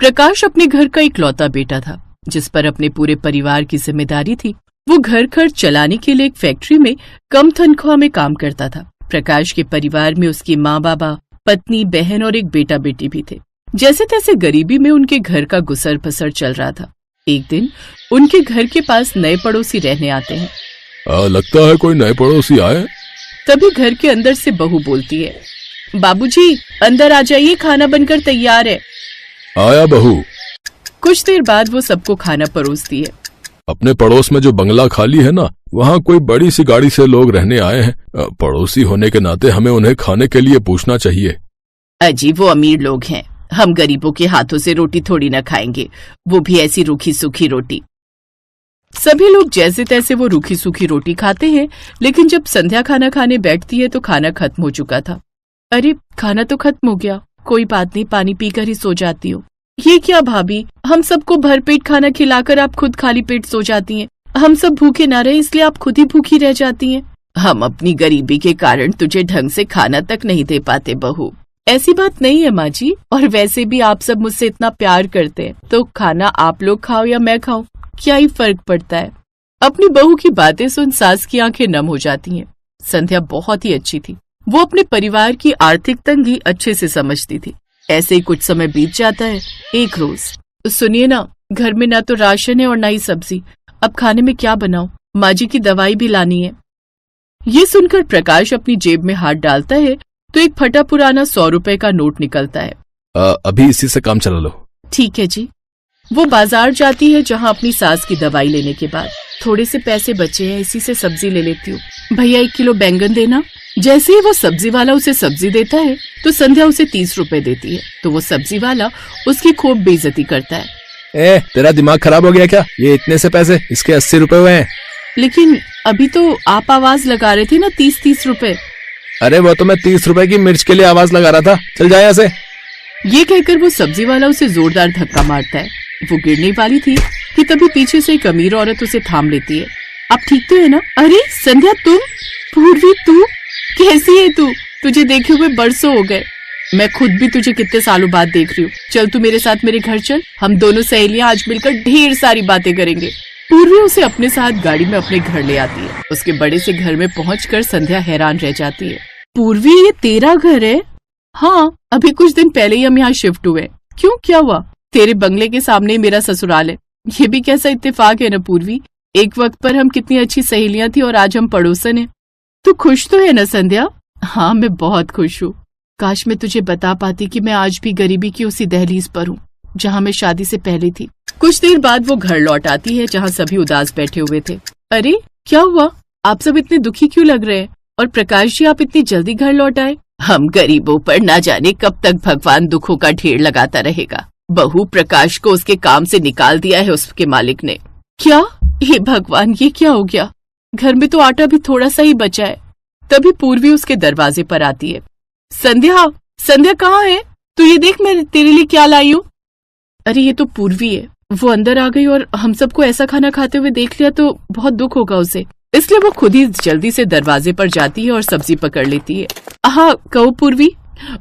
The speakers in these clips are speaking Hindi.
प्रकाश अपने घर का इकलौता बेटा था जिस पर अपने पूरे परिवार की जिम्मेदारी थी। वो घर खर्च चलाने के लिए एक फैक्ट्री में कम तनख्वाह में काम करता था। प्रकाश के परिवार में उसकी माँ बाबा, पत्नी, बहन और एक बेटा बेटी भी थे। जैसे तैसे गरीबी में उनके घर का गुसर बसर चल रहा था। एक दिन उनके घर के पास नए पड़ोसी रहने आते हैं। लगता है कोई नए पड़ोसी आए। तभी घर के अंदर से बहू बोलती है, बाबूजी अंदर आ जाइए, खाना बनकर तैयार है। आया बहू। कुछ देर बाद वो सबको खाना परोसती है। अपने पड़ोस में जो बंगला खाली है ना, वहाँ कोई बड़ी सी गाड़ी से लोग रहने आए हैं। पड़ोसी होने के नाते हमें उन्हें खाने के लिए पूछना चाहिए। अजी वो अमीर लोग हैं, हम गरीबों के हाथों से रोटी थोड़ी न खाएंगे, वो भी ऐसी रूखी सूखी रोटी। सभी लोग जैसे तैसे वो रूखी सूखी रोटी खाते हैं, लेकिन जब संध्या खाना खाने बैठती है तो खाना खत्म हो चुका था। अरे खाना तो खत्म हो गया, कोई बात नहीं, पानी पीकर ही सो जाती हूँ। ये क्या भाभी, हम सबको भरपेट खाना खिलाकर आप खुद खाली पेट सो जाती हैं। हम सब भूखे ना रहे इसलिए आप खुद ही भूखी रह जाती हैं। हम अपनी गरीबी के कारण तुझे ढंग से खाना तक नहीं दे पाते बहू। ऐसी बात नहीं है माँ जी, और वैसे भी आप सब मुझसे इतना प्यार करते हैं, तो खाना आप लोग खाओ या मैं खाऊं, क्या ही फर्क पड़ता है। अपनी बहू की बातें सुन सास की आंखें नम हो जाती हैं। संध्या बहुत ही अच्छी थी, वो अपने परिवार की आर्थिक तंगी अच्छे से समझती थी। ऐसे ही कुछ समय बीत जाता है। एक रोज, सुनिए ना, घर में ना तो राशन है और ना ही सब्जी, अब खाने में क्या बनाऊं, माँ जी की दवाई भी लानी है। ये सुनकर प्रकाश अपनी जेब में हाथ डालता है तो एक फटा पुराना 100 रुपए का नोट निकलता है। अभी इसी से काम चला लो। ठीक है जी। वो बाजार जाती है जहाँ अपनी सास की दवाई लेने के बाद थोड़े से पैसे बचे हैं, इसी से सब्जी ले लेती हूँ। भैया 1 किलो बैंगन देना। जैसे ही वो सब्जी वाला उसे सब्जी देता है तो संध्या उसे 30 रुपए देती है, तो वो सब्जी वाला उसकी खूब बेइज्जती करता है। तेरा दिमाग खराब हो गया क्या? ये इतने से पैसे, इसके 80 रुपए हुए हैं। लेकिन अभी तो आप आवाज लगा रहे थे ना 30-30 रुपए। अरे वो तो मैं 30 रुपए की मिर्च के लिए आवाज लगा रहा था, चल जाए यहाँ से। ये कहकर वो सब्जी वाला उसे जोरदार धक्का मारता है। वो गिरने वाली थी कि तभी पीछे से एक अमीर औरत उसे थाम लेती है। आप ठीक तो है ना? अरे संध्या तुम? पूर्वी तू? कैसी है तू? तुझे देखे हुए बरसों हो गए। मैं खुद भी तुझे कितने सालों बाद देख रही हूँ। चल तू मेरे साथ मेरे घर चल, हम दोनों सहेलियां आज मिलकर ढेर सारी बातें करेंगे। पूर्वी उसे अपने साथ गाड़ी में अपने घर ले आती है। उसके बड़े से घर में पहुंचकर संध्या हैरान रह जाती है। पूर्वी, ये तेरा घर है? हाँ, अभी कुछ दिन पहले ही हम यहाँ शिफ्ट हुए। क्यों, क्या हुआ? तेरे बंगले के सामने मेरा ससुराल है। ये भी कैसा इत्तेफाक है ना पूर्वी, एक वक्त पर हम कितनी अच्छी सहेलियां थी और आज हम पड़ोसन हैं। तू खुश तो है ना संध्या? हाँ, मैं बहुत खुश हूँ। काश मैं तुझे बता पाती कि मैं आज भी गरीबी की उसी दहलीज पर हूँ जहाँ मैं शादी से पहले थी। कुछ देर बाद वो घर लौट आती है जहाँ सभी उदास बैठे हुए थे। अरे क्या हुआ, आप सब इतने दुखी क्यों लग रहे हैं? और प्रकाश जी, आप इतनी जल्दी घर लौट आए? हम गरीबों पर ना जाने कब तक भगवान दुखों का ढेर लगाता रहेगा। बहू, प्रकाश को उसके काम से निकाल दिया है उसके मालिक ने। क्या? हे भगवान, ये क्या हो गया? घर में तो आटा भी थोड़ा सा ही बचा है। तभी पूर्वी उसके दरवाजे पर आती है। संध्या, संध्या कहाँ है? तू ये देख, मैं तेरे लिए क्या लाई हूँ। अरे ये तो पूर्वी है। वो अंदर आ गई और हम सबको ऐसा खाना खाते हुए देख लिया तो बहुत दुख होगा उसे, इसलिए वो खुद ही जल्दी से दरवाजे पर जाती है और सब्जी पकड़ लेती है। हाँ कहो पूर्वी,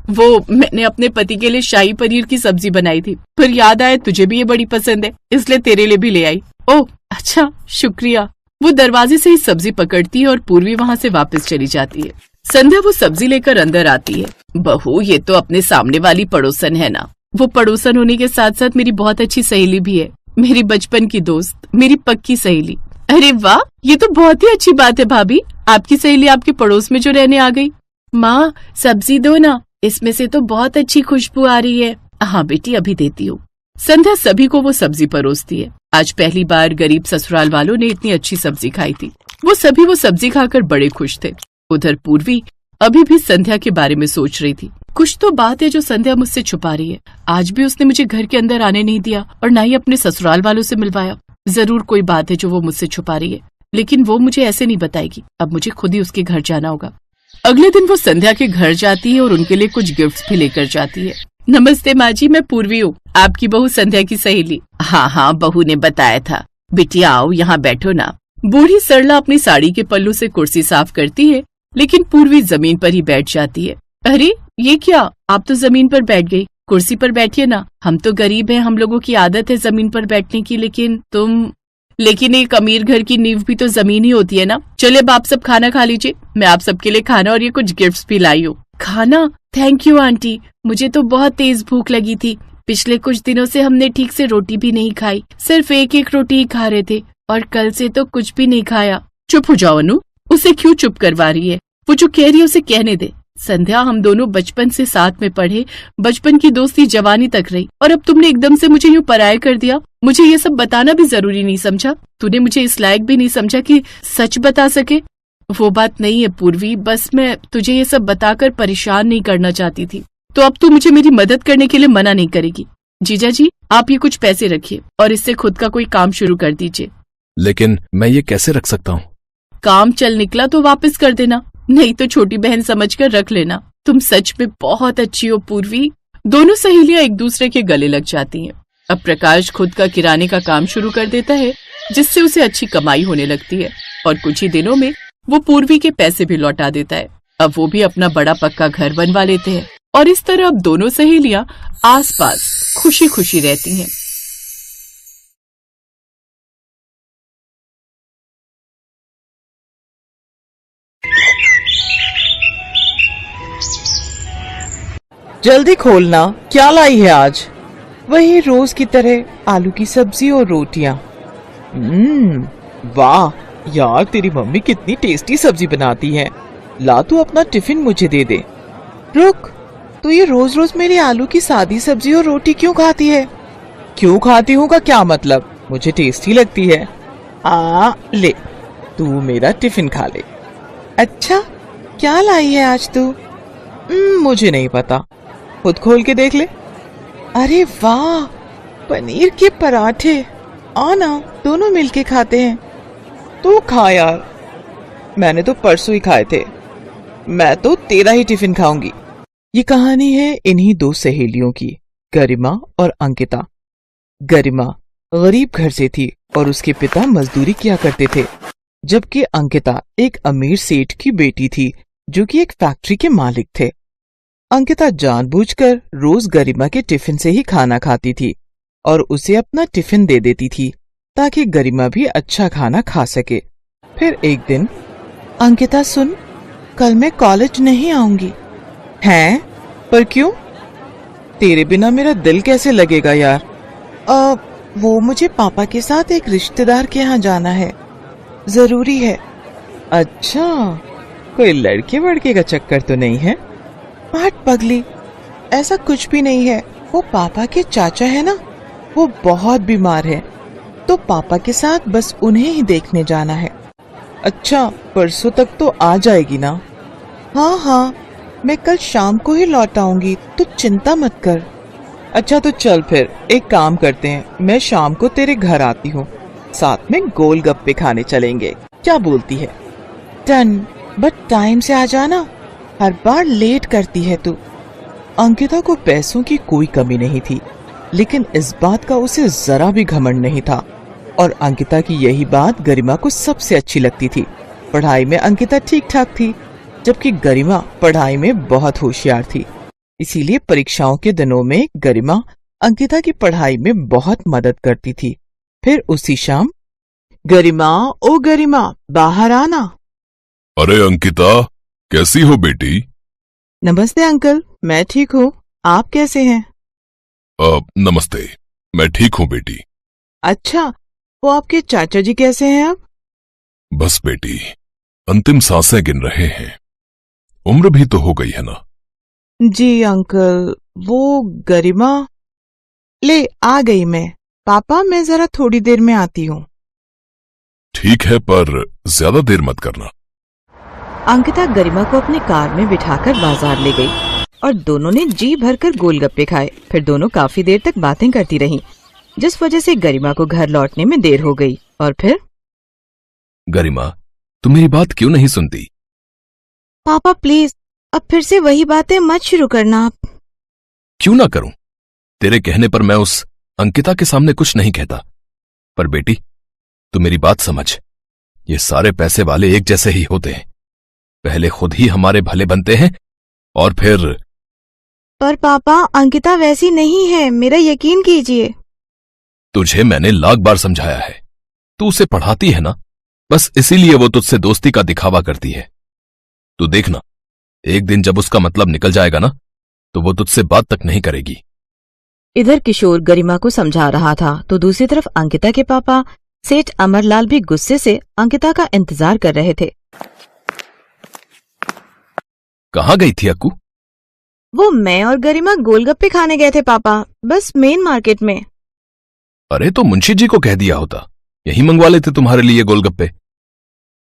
वो मैंने अपने पति के लिए शाही पनीर की सब्जी बनाई थी, फिर याद आया तुझे भी ये बड़ी पसंद है, इसलिए तेरे लिए भी ले आई। ओह अच्छा, शुक्रिया। वो दरवाजे से ही सब्जी पकड़ती है और पूर्वी वहाँ से वापस चली जाती है। संध्या वो सब्जी लेकर अंदर आती है। बहू, ये तो अपने सामने वाली पड़ोसन है ना? वो पड़ोसन होने के साथ साथ मेरी बहुत अच्छी सहेली भी है, मेरी बचपन की दोस्त, मेरी पक्की सहेली। अरे वाह, ये तो बहुत ही अच्छी बात है भाभी, आपकी सहेली आपके पड़ोस में जो रहने आ गई। माँ सब्जी दो ना, इसमें से तो बहुत अच्छी खुशबू आ रही है। हाँ बेटी, अभी देती हूँ। संध्या सभी को वो सब्जी परोसती है। आज पहली बार गरीब ससुराल वालों ने इतनी अच्छी सब्जी खाई थी। वो सभी वो सब्जी खाकर बड़े खुश थे। उधर पूर्वी अभी भी संध्या के बारे में सोच रही थी। कुछ तो बात है जो संध्या मुझसे छुपा रही है। आज भी उसने मुझे घर के अंदर आने नहीं दिया और न ही अपने ससुराल वालों से मिलवाया। जरूर कोई बात है जो वो मुझसे छुपा रही है, लेकिन वो मुझे ऐसे नहीं बताएगी। अब मुझे खुद ही उसके घर जाना होगा। अगले दिन वो संध्या के घर जाती है और उनके लिए कुछ गिफ्ट्स भी लेकर जाती है। नमस्ते माँ जी, मैं पूर्वी हूँ, आपकी बहू संध्या की सहेली। हाँ हाँ, बहू ने बताया था। बिटिया आओ, यहाँ बैठो ना। बूढ़ी सरला अपनी साड़ी के पल्लू से कुर्सी साफ करती है, लेकिन पूर्वी जमीन पर ही बैठ जाती है। अरे ये क्या, आप तो जमीन पर बैठ गई, कुर्सी पर बैठिए ना। हम तो गरीब हैं, हम लोगों की आदत है जमीन पर बैठने की, लेकिन एक अमीर घर की नींव भी तो जमीन ही होती है ना। चलिए अब आप सब खाना खा लीजिए, मैं आप सबके लिए खाना और ये कुछ गिफ्ट्स भी लाई हूँ। खाना? थैंक यू आंटी, मुझे तो बहुत तेज भूख लगी थी। पिछले कुछ दिनों से हमने ठीक से रोटी भी नहीं खाई, सिर्फ एक एक रोटी ही खा रहे थे और कल से तो कुछ भी नहीं खाया। चुप हो जाओ अनु, उसे क्यों चुप करवा रही है? वो जो कह रही है उसे कहने दे। संध्या, हम दोनों बचपन से साथ में पढ़े, बचपन की दोस्ती जवानी तक रही और अब तुमने एकदम से मुझे यूं पराया कर दिया। मुझे ये सब बताना भी जरूरी नहीं समझा? तूने मुझे इस लायक भी नहीं समझा कि सच बता सके? वो बात नहीं है पूर्वी, बस मैं तुझे ये सब बताकर परेशान नहीं करना चाहती थी। तो अब तू मुझे मेरी मदद करने के लिए मना नहीं करेगी। जीजा जी, आप ये कुछ पैसे रखिए और इससे खुद का कोई काम शुरू कर दीजिए। लेकिन मैं ये कैसे रख सकता हूँ? काम चल निकला तो वापस कर देना, नहीं तो छोटी बहन समझकर रख लेना। तुम सच में बहुत अच्छी हो पूर्वी। दोनों सहेलियां एक दूसरे के गले लग जाती हैं। अब प्रकाश खुद का किराने का काम शुरू कर देता है, जिससे उसे अच्छी कमाई होने लगती है और कुछ ही दिनों में वो पूर्वी के पैसे भी लौटा देता है। अब वो भी अपना बड़ा पक्का घर बनवा लेते हैं और इस तरह अब दोनों सहेलियां आसपास खुशी खुशी रहती हैं। जल्दी खोलना, क्या लाई है आज? वही रोज की तरह आलू की सब्जी और रोटियां। वाह यार, तेरी मम्मी कितनी टेस्टी सब्जी बनाती है। ला तू अपना टिफिन मुझे दे दे। रुक, तू ये रोज रोज मेरी आलू की सादी सब्जी और रोटी क्यों खाती है? क्यों खाती हूँ का क्या मतलब? मुझे टेस्टी लगती है। ले, तू मेरा टिफिन खा ले। अच्छा, क्या लाई है आज तू? मुझे नहीं पता, खुद खोल के देख ले। अरे वाह, पनीर के पराठे। आना, दोनों मिलके खाते हैं। तू खा यार, मैंने तो परसों ही खाए थे। मैं तो तेरा ही टिफिन खाऊंगी। ये कहानी है इन्हीं दो सहेलियों की, गरिमा और अंकिता। गरिमा गरीब घर से थी और उसके पिता मजदूरी किया करते थे, जबकि अंकिता एक अमीर सेठ की बेटी थी जो कि एक फैक्ट्री के मालिक थे। अंकिता जानबूझकर रोज गरिमा के टिफिन से ही खाना खाती थी और उसे अपना टिफिन दे देती थी ताकि गरिमा भी अच्छा खाना खा सके। फिर एक दिन, अंकिता सुन, कल मैं कॉलेज नहीं आऊंगी। हैं? पर क्यों? तेरे बिना मेरा दिल कैसे लगेगा यार? वो मुझे पापा के साथ एक रिश्तेदार के यहाँ जाना है, जरूरी है। अच्छा, कोई लड़के वड़के का चक्कर तो नहीं है? हट पगली, ऐसा कुछ भी नहीं है। वो पापा के चाचा है ना, वो बहुत बीमार है, तो पापा के साथ बस उन्हें ही देखने जाना है। अच्छा, परसों तक तो आ जाएगी ना? हाँ, मैं कल शाम को ही लौट आऊंगी, तू चिंता मत कर। अच्छा तो चल फिर एक काम करते हैं, मैं शाम को तेरे घर आती हूँ, साथ में गोलगप्पे खाने चलेंगे, क्या बोलती है? डन, बट टाइम से आ जाना, हर बार लेट करती है तू। अंकिता को पैसों की कोई कमी नहीं थी, लेकिन इस बात का उसे जरा भी घमंड नहीं था और अंकिता की यही बात गरिमा को सबसे अच्छी लगती थी। पढ़ाई में अंकिता ठीक ठाक थी, जबकि गरिमा पढ़ाई में बहुत होशियार थी। इसीलिए परीक्षाओं के दिनों में गरिमा अंकिता की पढ़ाई में बहुत मदद करती थी। फिर उसी शाम, गरिमा, ओ गरिमा, बाहर आना। अरे अंकिता, कैसी हो बेटी? नमस्ते अंकल, मैं ठीक हूँ, आप कैसे हैं? नमस्ते, मैं ठीक हूँ बेटी। अच्छा, वो आपके चाचा जी कैसे हैं अब? बस बेटी, अंतिम सांसें गिन रहे हैं, उम्र भी तो हो गई है ना। जी अंकल, वो गरिमा। ले, आ गई मैं। पापा, मैं जरा थोड़ी देर में आती हूँ। ठीक है, पर ज्यादा देर मत करना। अंकिता गरिमा को अपनी कार में बिठाकर बाजार ले गई और दोनों ने जी भरकर गोलगप्पे खाए। फिर दोनों काफी देर तक बातें करती रहीं, जिस वजह से गरिमा को घर लौटने में देर हो गई। और फिर, गरिमा, तुम मेरी बात क्यों नहीं सुनती? पापा प्लीज, अब फिर से वही बातें मत शुरू करना आप। क्यों ना करूं? तेरे कहने पर मैं उस अंकिता के सामने कुछ नहीं कहता, पर बेटी तू मेरी बात समझ, ये सारे पैसे वाले एक जैसे ही होते हैं। पहले खुद ही हमारे भले बनते हैं और फिर पर पापा अंकिता वैसी नहीं है, मेरा यकीन कीजिए। तुझे मैंने लाख बार समझाया है, तू उसे पढ़ाती है ना, बस इसीलिए वो तुझसे दोस्ती का दिखावा करती है। तू देखना, एक दिन जब उसका मतलब निकल जाएगा ना, तो वो तुझसे बात तक नहीं करेगी। इधर किशोर गरिमा को समझा रहा था तो दूसरी तरफ अंकिता के पापा सेठ अमरलाल भी गुस्से से अंकिता का इंतजार कर रहे थे। कहाँ गई थी अक्कू? वो मैं और गरिमा गोलगप्पे खाने गए थे पापा, बस मेन मार्केट में। अरे तो मुंशी जी को कह दिया होता, यही मंगवा लेते तुम्हारे लिए गोलगप्पे।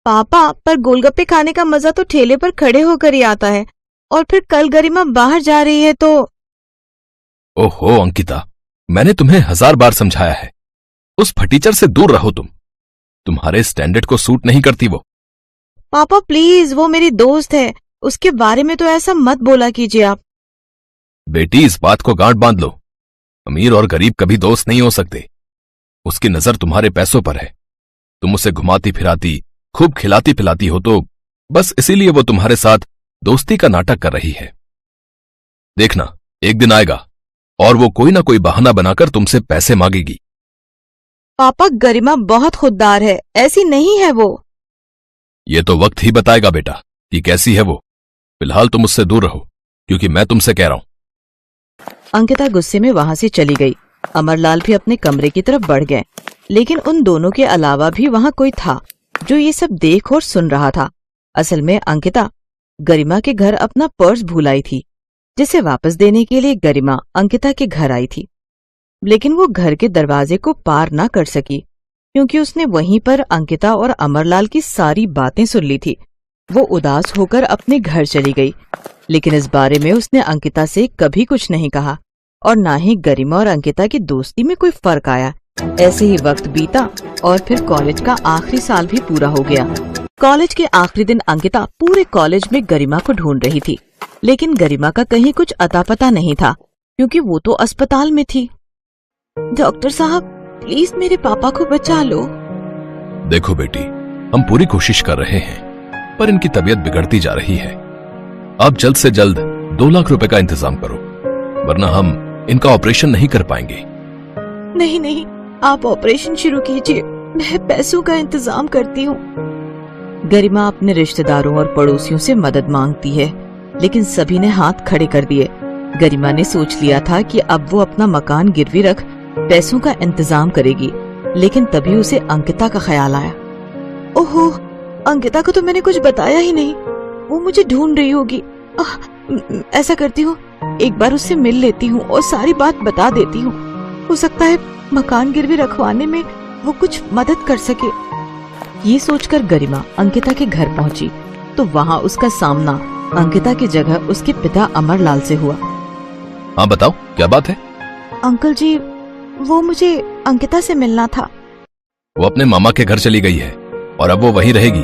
पापा पर गोलगप्पे खाने का मजा तो ठेले पर खड़े होकर ही आता है, और फिर कल गरिमा बाहर जा रही है तो। ओहो अंकिता, मैंने तुम्हें 1000 बार समझाया है, उस फटीचर से दूर रहो तुम। तुम्हारे स्टैंडर्ड को सूट नहीं करती वो। पापा प्लीज, वो मेरी दोस्त है, उसके बारे में तो ऐसा मत बोला कीजिए आप। बेटी इस बात को गांठ बांध लो, अमीर और गरीब कभी दोस्त नहीं हो सकते। उसकी नजर तुम्हारे पैसों पर है, तुम उसे घुमाती फिराती खूब खिलाती पिलाती हो, तो बस इसीलिए वो तुम्हारे साथ दोस्ती का नाटक कर रही है। देखना एक दिन आएगा और वो कोई ना कोई बहाना बनाकर तुमसे पैसे मांगेगी। पापा गरिमा बहुत खुददार है, ऐसी नहीं है वो। ये तो वक्त ही बताएगा बेटा कि कैसी है वो। फिलहाल तुम उससे दूर रहो, क्योंकि मैं तुमसे कह रहा हूं। अंकिता गुस्से में वहां से चली गई। अमरलाल भी अपने कमरे की तरफ बढ़ गए, लेकिन उन दोनों के अलावा भी वहां कोई था जो ये सब देख और सुन रहा था। असल में अंकिता गरिमा के घर अपना पर्स भूल आई थी, जिसे वापस देने के लिए गरिमा अंकिता के घर आई थी। लेकिन वो घर के दरवाजे को पार न कर सकी, क्योंकि उसने वहीं पर अंकिता और अमरलाल की सारी बातें सुन ली थी। वो उदास होकर अपने घर चली गई, लेकिन इस बारे में उसने अंकिता से कभी कुछ नहीं कहा, और ना ही गरिमा और अंकिता की दोस्ती में कोई फर्क आया। ऐसे ही वक्त बीता और फिर कॉलेज का आखिरी साल भी पूरा हो गया। कॉलेज के आखिरी दिन अंकिता पूरे कॉलेज में गरिमा को ढूंढ रही थी, लेकिन गरिमा का कहीं कुछ अता पता नहीं था, क्योंकि वो तो अस्पताल में थी। डॉक्टर साहब प्लीज मेरे पापा को बचा लो। देखो बेटी, हम पूरी कोशिश कर रहे हैं, पर इनकी तबीयत बिगड़ती जा रही है। आप जल्द से जल्द 2 लाख रुपए का इंतजाम करो, वरना हम इनका ऑपरेशन नहीं कर पाएंगे। नहीं नहीं, आप ऑपरेशन शुरू कीजिए, मैं पैसों का इंतजाम करती हूँ। गरिमा अपने रिश्तेदारों और पड़ोसियों से मदद मांगती है, लेकिन सभी ने हाथ खड़े कर दिए। गरिमा ने सोच लिया था कि अब वो अपना मकान गिरवी रख पैसों का इंतजाम करेगी, लेकिन तभी उसे अंकिता का ख्याल आया। ओहो, अंकिता को तो मैंने कुछ बताया ही नहीं, वो मुझे ढूंढ रही होगी। ऐसा करती हूँ, एक बार उससे मिल लेती हूँ और सारी बात बता देती हूँ। हो सकता है मकान गिरवी रखवाने में वो कुछ मदद कर सके। ये सोचकर गरिमा अंकिता के घर पहुंची, तो वहाँ उसका सामना अंकिता की जगह उसके पिता अमरलाल से हुआ। हाँ बताओ, क्या बात है? अंकल जी, वो मुझे अंकिता से मिलना था। वो अपने मामा के घर चली गई है और अब वो वहीं रहेगी,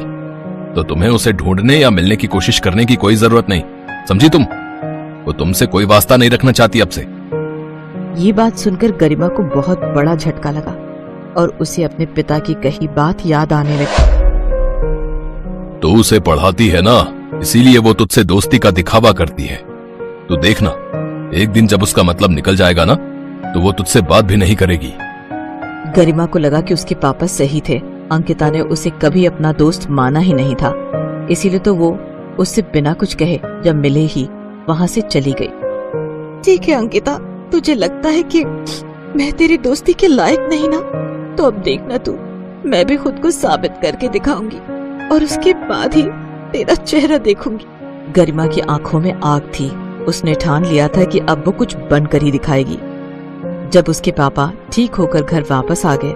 तो तुम्हें उसे ढूंढने या मिलने की कोशिश करने की कोई जरूरत नहीं, समझी तुम? वो तुमसे कोई वास्ता नहीं रखना चाहती अब से। ये बात सुनकर गरिमा को बहुत बड़ा झटका लगा और उसे अपने पिता की कही बात याद आने लगी। तो उसे पढ़ाती है ना, इसीलिए वो तुझसे दोस्ती का दिखावा करती है। तो देखना, एक दिन जब उसका मतलब निकल जाएगा ना, तो वो तुझसे बात भी नहीं करेगी। गरिमा को लगा कि उसके पापा सही थे। अंकिता ने उसे कभी अपना दोस्त माना ही नहीं था, इसीलिए तो वो उससे बिना कुछ कहे जब मिले ही वहाँ से चली गई। ठीक है अंकिता, तुझे लगता है कि मैं तेरी दोस्ती के लायक नहीं ना, तो अब देखना तू, मैं भी खुद को साबित करके दिखाऊंगी और उसके बाद ही तेरा चेहरा देखूंगी। गरिमा की आंखों में आग थी। उसने ठान लिया था कि अब वो कुछ बनकर ही दिखाएगी। जब उसके पापा ठीक होकर घर वापस आ गए,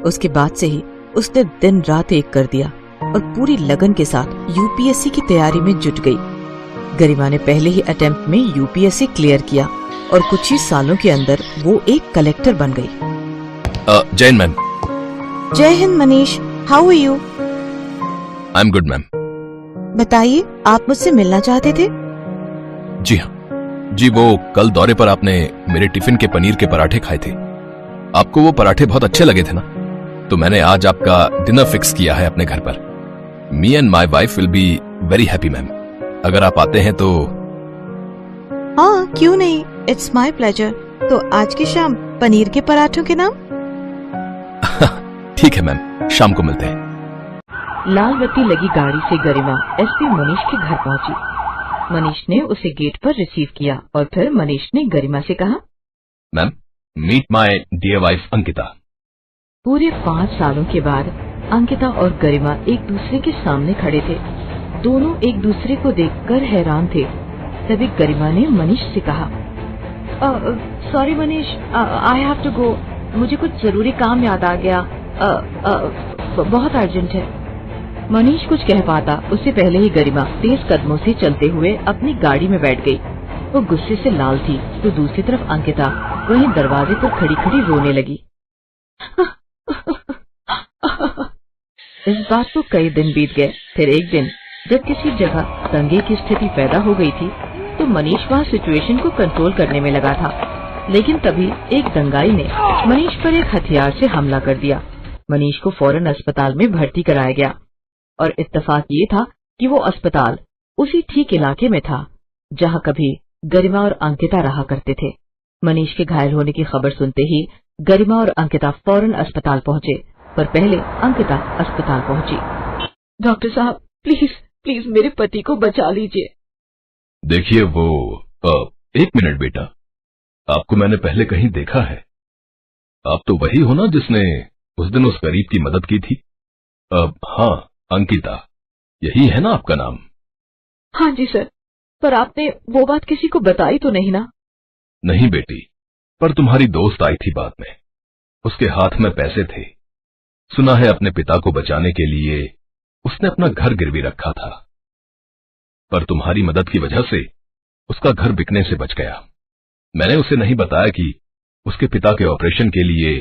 उसके बाद से ही उसने दिन रात एक कर दिया और पूरी लगन के साथ यूपीएससी की तैयारी में जुट गई। गरिमा ने पहले ही अटेम्प्ट में यूपीएससी क्लियर किया और कुछ ही सालों के अंदर वो एक कलेक्टर बन गई। जैन मैम। जय हिंद Manish, how are you? I am good ma'am. बताइए, आप मुझसे मिलना चाहते थे? जी हाँ जी, वो कल दौरे पर आपने मेरे टिफिन के पनीर के पराठे खाए थे। आपको वो पराठे बहुत अच्छे लगे थे ना, तो मैंने आज आपका डिनर फिक्स किया है अपने घर पर। Me and my wife will be very happy ma'am. अगर आप आते हैं तो हाँ, क्यों नहीं, इट्स माई प्लेजर। तो आज की शाम पनीर के पराठों के नाम। ठीक है मैम, शाम को मिलते हैं। लाल बत्ती लगी गाड़ी से गरिमा एसपी मनीष के घर पहुंची। मनीष ने उसे गेट पर रिसीव किया और फिर मनीष ने गरिमा से कहा, ma'am, meet my dear wife Ankita. पूरे 5 सालों के बाद अंकिता और गरिमा एक दूसरे के सामने खड़े थे। दोनों एक दूसरे को देखकर हैरान थे। तभी गरिमा ने मनीष से कहा, sorry Manish, I have to go. मुझे कुछ जरूरी काम याद आ गया। बहुत अर्जेंट है। मनीष कुछ कह पाता उससे पहले ही गरिमा तेज कदमों से चलते हुए अपनी गाड़ी में बैठ गई। वो गुस्से से लाल थी तो दूसरी तरफ अंकिता वहीं दरवाजे पर खड़ी खड़ी रोने लगी। इस बात को कई दिन बीत गए। फिर एक दिन जब किसी जगह दंगे की स्थिति पैदा हो गई थी तो मनीष वहाँ सिचुएशन को कंट्रोल करने में लगा था। लेकिन तभी एक दंगाई ने मनीष पर एक हथियार से हमला कर दिया। मनीष को फौरन अस्पताल में भर्ती कराया गया और इत्तेफाक ये था कि वो अस्पताल उसी ठीक इलाके में था जहाँ कभी गरिमा और अंकिता रहा करते थे। मनीष के घायल होने की खबर सुनते ही गरिमा और अंकिता फौरन अस्पताल पहुंचे, पर पहले अंकिता अस्पताल पहुंची। डॉक्टर साहब, प्लीज प्लीज मेरे पति को बचा लीजिए। देखिए वो एक मिनट बेटा, आपको मैंने पहले कहीं देखा है। आप तो वही हो ना जिसने उस दिन उस गरीब की मदद की थी? हाँ, अंकिता, यही है ना आपका नाम? हाँ जी सर, पर आपने वो बात किसी को बताई तो नहीं ना? नहीं बेटी, पर तुम्हारी दोस्त आई थी बाद में। उसके हाथ में पैसे थे। सुना है अपने पिता को बचाने के लिए उसने अपना घर गिरवी रखा था, पर तुम्हारी मदद की वजह से उसका घर बिकने से बच गया। मैंने उसे नहीं बताया कि उसके पिता के ऑपरेशन के लिए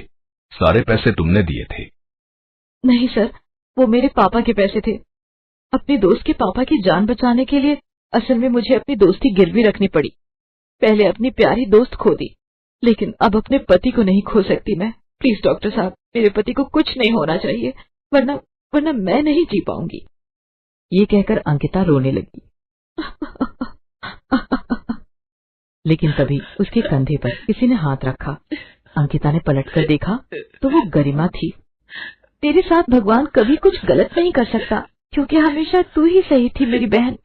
सारे पैसे तुमने दिए थे। नहीं सर, वो मेरे पापा के पैसे थे। अपनी दोस्त के पापा की जान बचाने के लिए असल में मुझे अपनी दोस्ती गिरवी रखनी पड़ी। पहले अपनी प्यारी दोस्त खो दी, लेकिन अब अपने पति को नहीं खो सकती मैं। प्लीज डॉक्टर साहब, मेरे पति को कुछ नहीं होना चाहिए, वरना मैं नहीं जी पाऊंगी। ये कहकर अंकिता रोने लगी। लेकिन तभी उसके कंधे पर किसी ने हाथ रखा। अंकिता ने पलटकर देखा तो वो गरिमा थी। तेरे साथ भगवान कभी कुछ गलत नहीं कर सकता, क्योंकि हमेशा तू ही सही थी मेरी बहन।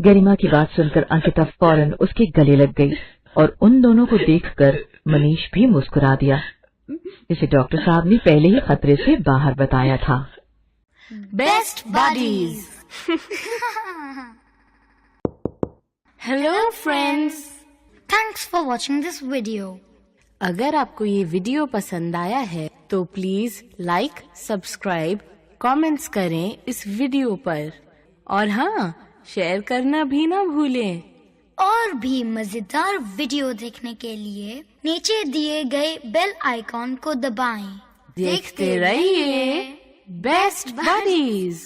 गरिमा की बात सुनकर अंकिता फौरन उसके गले लग गई और उन दोनों को देखकर मनीष भी मुस्कुरा दिया, जिसे डॉक्टर साहब ने पहले ही खतरे से बाहर बताया था। Best buddies. Hello friends, thanks for watching this video. अगर आपको ये वीडियो पसंद आया है तो प्लीज लाइक, सब्सक्राइब, कमेंट्स करें इस वीडियो पर, और हाँ, शेयर करना भी ना भूलें। और भी मजेदार वीडियो देखने के लिए नीचे दिए गए बेल आइकॉन को दबाएं। देखते रहिए बेस्ट बडीज।